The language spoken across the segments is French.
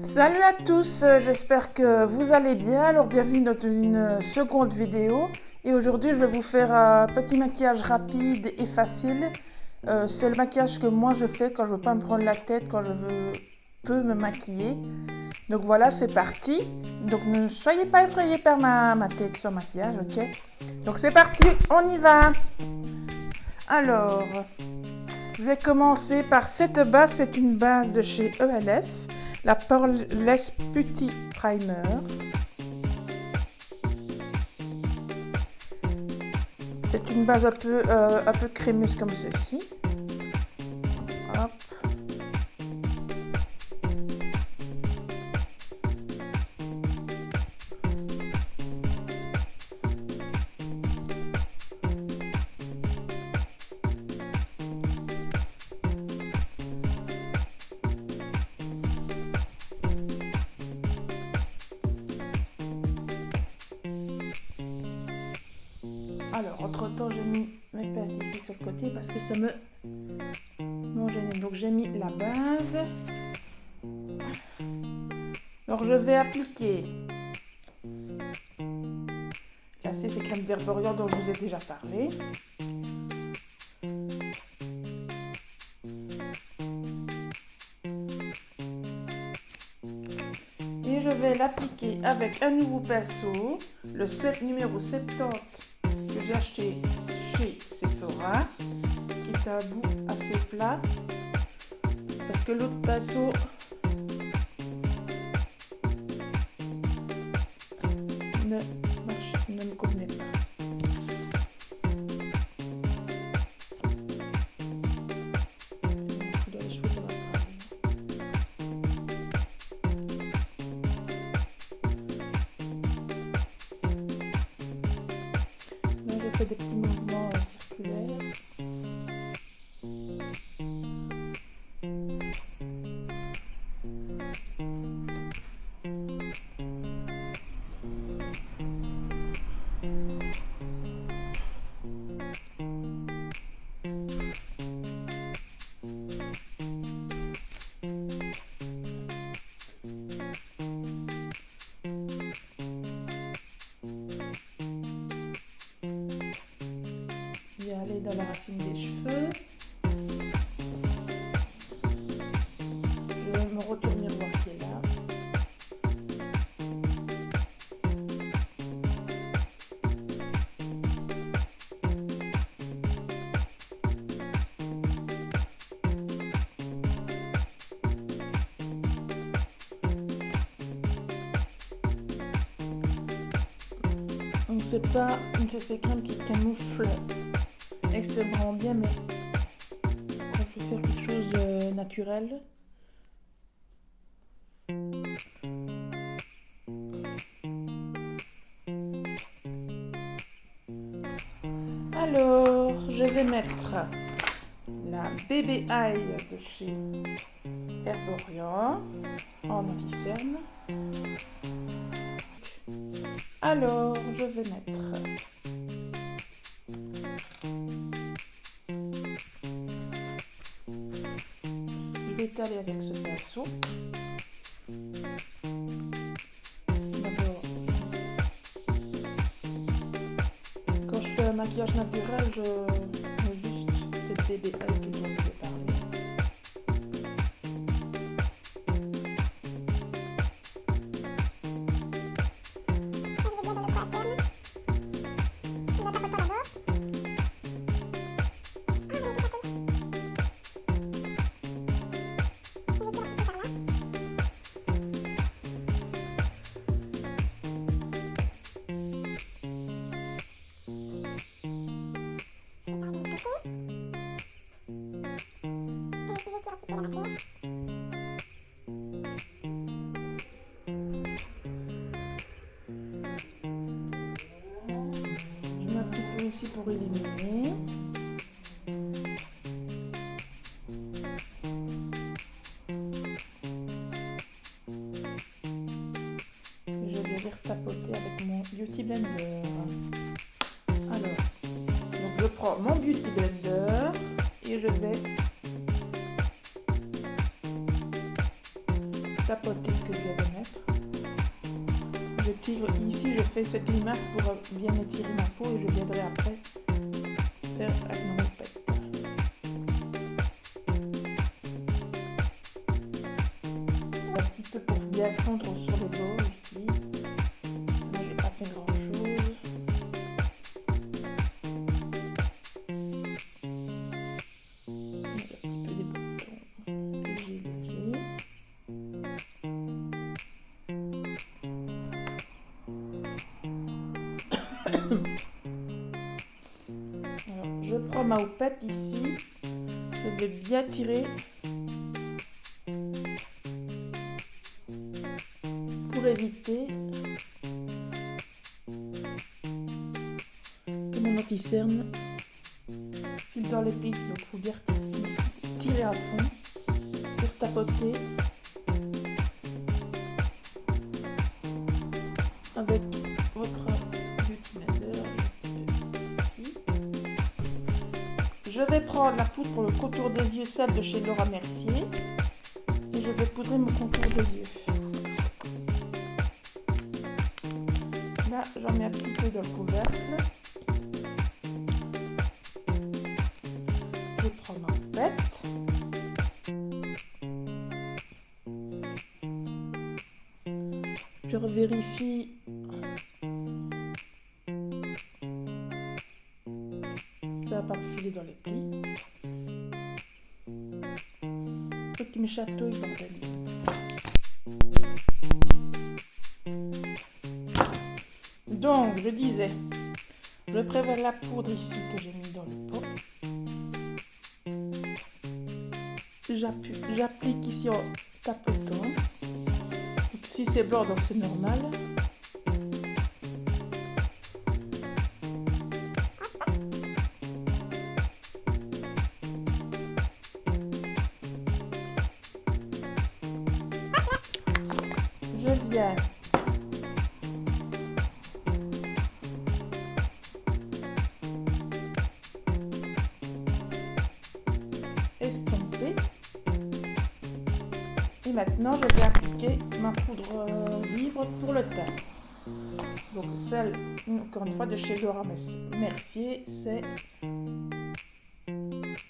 Salut à tous, j'espère que vous allez bien. Alors bienvenue dans une seconde vidéo. Et aujourd'hui je vais vous faire un petit maquillage rapide et facile. C'est le maquillage que moi je fais quand je veux pas me prendre la tête, quand je peux me maquiller. Donc voilà, c'est parti. Donc ne soyez pas effrayés par ma tête sans maquillage, ok? Donc c'est parti, on y va. Alors, je vais commencer par cette base. C'est une base de chez ELF. La Poreless Putty Primer. C'est une base un peu crémeuse comme ceci. Hop. Alors, entre-temps, j'ai mis mes pinces ici sur le côté parce que ça me gêne. Donc, j'ai mis la base. Donc, je vais appliquer la CC crème d'Herborian dont je vous ai déjà parlé. Et je vais l'appliquer avec un nouveau pinceau, le numéro 70 que j'ai acheté chez Sephora, qui est un bout assez plat, parce que l'autre pinceau ne me convenait pas. Je fais des petits mouvements circulaires. Je vais aller dans la racine des cheveux. Je vais me retourner miroir qui est là. Donc c'est pas une CC crème qui camoufle extrêmement bien, mais quand je veux faire quelque chose de naturel. Alors, je vais mettre la Baby Eye de chez Herborian en anti-cerne. Alors, je vais mettre je vais étaler avec ce pinceau. D'abord, quand je fais un maquillage naturel, je mets juste cette Baby Eye que je vous ai parlé. Je mets un petit peu ici pour éliminer. Je vais venir tapoter avec mon Beauty Blender. Alors, donc je prends mon Beauty Blender et je vais tapoter ce que je viens de mettre. Je tire ici, je fais cette grimace pour bien étirer ma peau et je viendrai après faire avec mon houppette. Un petit peu pour bien fondre sur les bords ici. Là, j'ai pas fait grand chose. Un petit peu des boutons. Léger, léger. Alors, je prends ma houppette ici, je vais bien tirer pour éviter que mon anti-cerne file dans les plis. Donc il faut bien tirer à fond pour tapoter avec votre beauty blender ici. Je vais prendre la poudre pour le contour des yeux, celle de chez Laura Mercier, et je vais poudrer mon contour des yeux. Là, j'en mets un petit peu dans le couvercle. Je prends ma houppette. Je revérifie ça va pas me filer dans les plis. Truc qui me chatouille, bordel. Donc, je disais, je prévois la poudre ici que j'ai mis dans le pot. J'applique ici en tapotant. Donc, si c'est blanc, donc c'est normal. Je viens estomper et maintenant je vais appliquer ma poudre vivre pour le teint. Donc celle, encore une fois, de chez Laura Mercier, c'est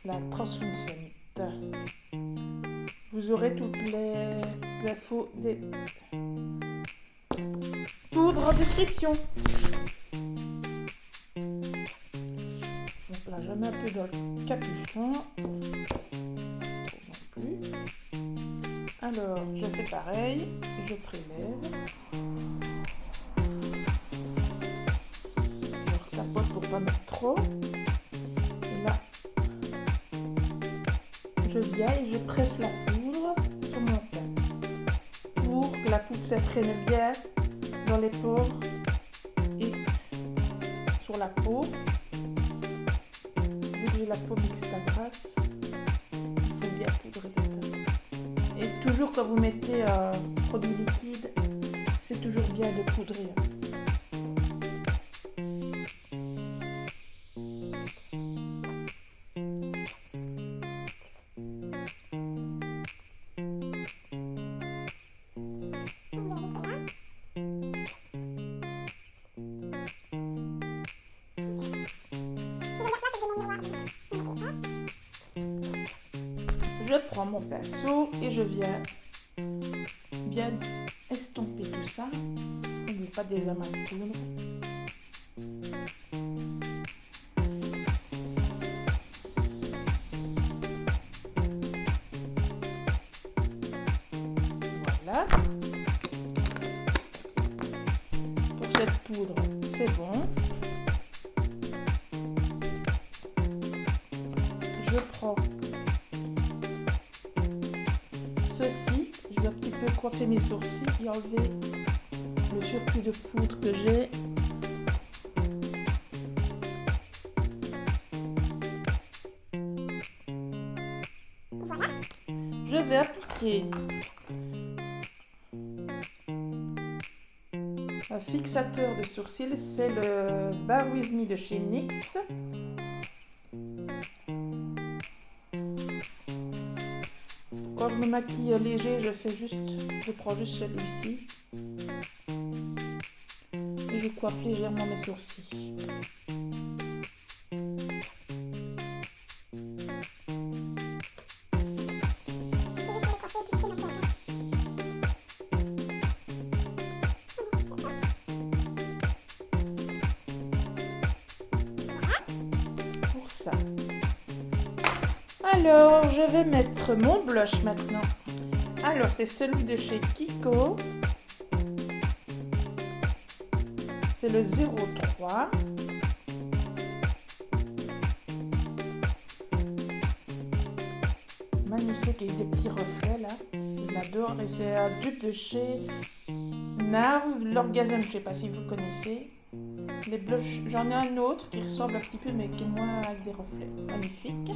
la Translucent. Vous aurez toutes les infos des poudres en description. Donc là, je mets un peu dans le capuchon. Non plus. Alors, je fais pareil. Je prélève. Je tapote pour pas mettre trop. Et là, je viens et je presse la poudre sur mon teint pour que la poudre s'imprègne bien dans les pores et sur la peau. Vu que j'ai la peau mixte à grasse, il faut bien poudrer le teint. Et toujours quand vous mettez un produit liquide, c'est toujours bien de poudrer. Je prends mon pinceau et je viens bien estomper tout ça, parce qu'on ne veut pas des amas de poudre. Voilà. Pour cette poudre, c'est bon. Je prends ceci, je vais un petit peu coiffer mes sourcils et enlever le surplus de poudre que j'ai. Voilà. Je vais appliquer un fixateur de sourcils, c'est le Bare With Me de chez NYX. Quand je me maquille léger, je prends juste celui-ci. Et je coiffe légèrement mes sourcils. Pour ça. Alors, je vais mettre mon blush maintenant. Alors, c'est celui de chez Kiko. C'est le 03. Magnifique, avec des petits reflets là. Je l'adore. Et c'est un dupe de chez Nars, l'Orgasm. Je ne sais pas si vous connaissez. Les blushs, j'en ai un autre qui ressemble un petit peu, mais qui est moins avec des reflets. Magnifique.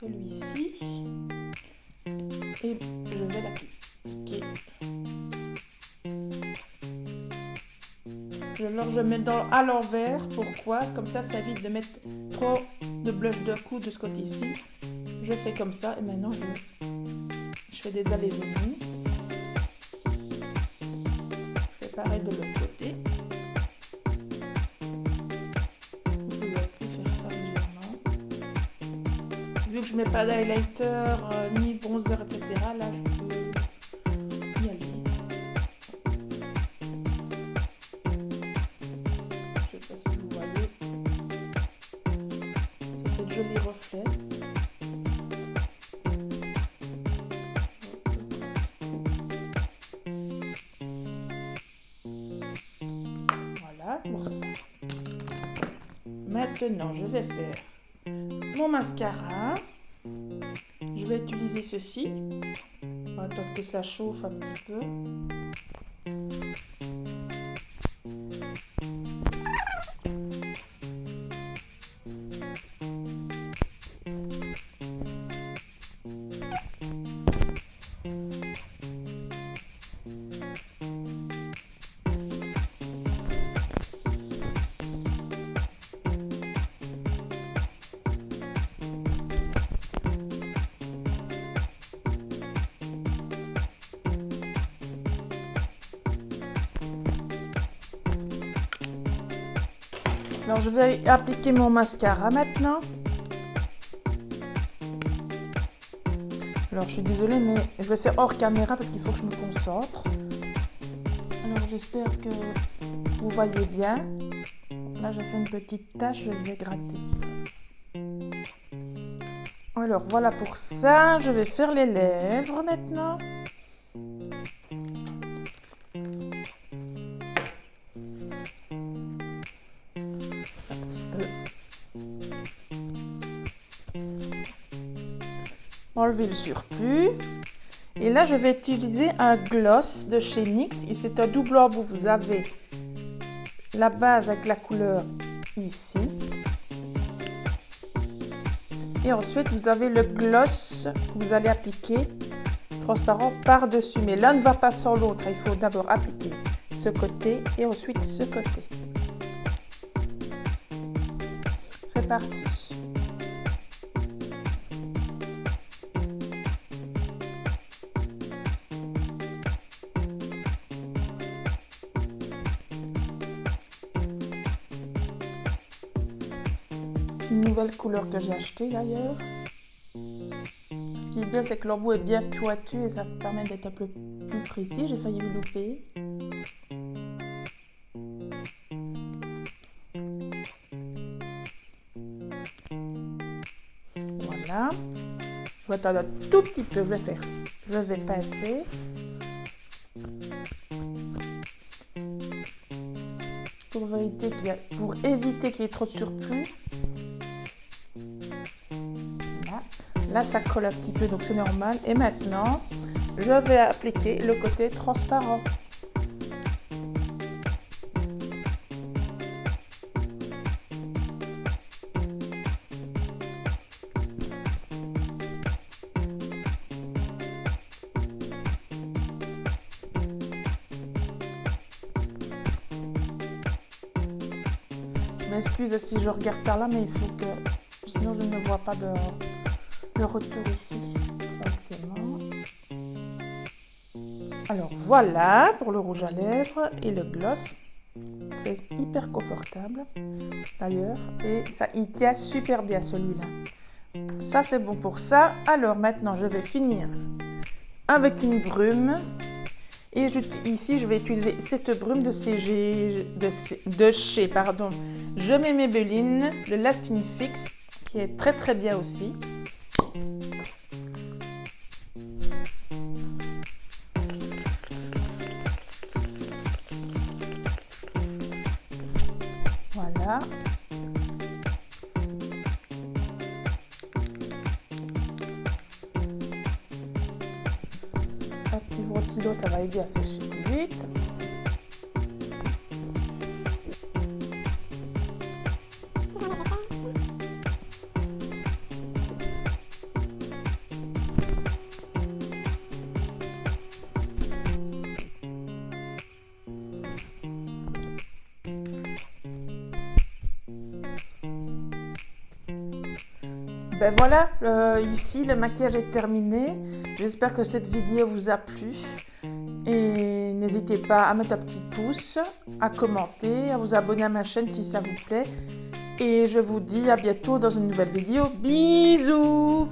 Celui-ci. Et je vais l'appliquer. Alors je mets à l'envers. Pourquoi? Comme ça évite de mettre trop de blush d'un coup de ce côté-ci. Je fais comme ça et maintenant je fais des allées-venues. Je fais pareil de l'autre côté. Vous pouvez plus faire ça légèrement. Vu que je mets pas d'highlighter, ni bronzer, etc. Là je peux y aller. Je sais pas si vous voyez. Ça fait de jolis reflets. Voilà pour ça. Maintenant, je vais faire mon mascara. Je vais utiliser ceci. On va attendre que ça chauffe un petit peu. Alors je vais appliquer mon mascara maintenant. Alors je suis désolée mais je vais faire hors caméra parce qu'il faut que je me concentre. Alors j'espère que vous voyez bien. Là j'ai fait une petite tache, je vais gratter ça. Alors voilà pour ça, je vais faire les lèvres maintenant. Enlever le surplus. Et là, je vais utiliser un gloss de chez NYX. Et c'est un double embout. Vous avez la base avec la couleur ici. Et ensuite, vous avez le gloss que vous allez appliquer transparent par-dessus. Mais l'un ne va pas sans l'autre. Il faut d'abord appliquer ce côté et ensuite ce côté. C'est parti. Une nouvelle couleur que j'ai achetée d'ailleurs. Ce qui est bien, c'est que l'embout est bien pointu et ça permet d'être un peu plus précis. J'ai failli me louper. Voilà. Je vais attendre un tout petit peu. Je vais pincer. Pour éviter qu'il y ait trop de surplus. Là, ça colle un petit peu, donc c'est normal. Et maintenant, je vais appliquer le côté transparent. Je m'excuse si je regarde par là, mais il faut que... Sinon, je ne me vois pas dehors. le retour ici. Exactement. Alors voilà pour le rouge à lèvres et le gloss. C'est hyper confortable d'ailleurs et ça il tient super bien celui-là. Ça c'est bon pour ça. Alors maintenant je vais finir avec une brume et ici je vais utiliser cette brume de chez Je mets Maybelline, le Lasting Fix qui est très bien aussi. Voilà. Un petit ventilo, ça va aider à sécher plus vite. Ben voilà, ici le maquillage est terminé. J'espère que cette vidéo vous a plu. Et n'hésitez pas à mettre un petit pouce, à commenter, à vous abonner à ma chaîne si ça vous plaît. Et je vous dis à bientôt dans une nouvelle vidéo. Bisous!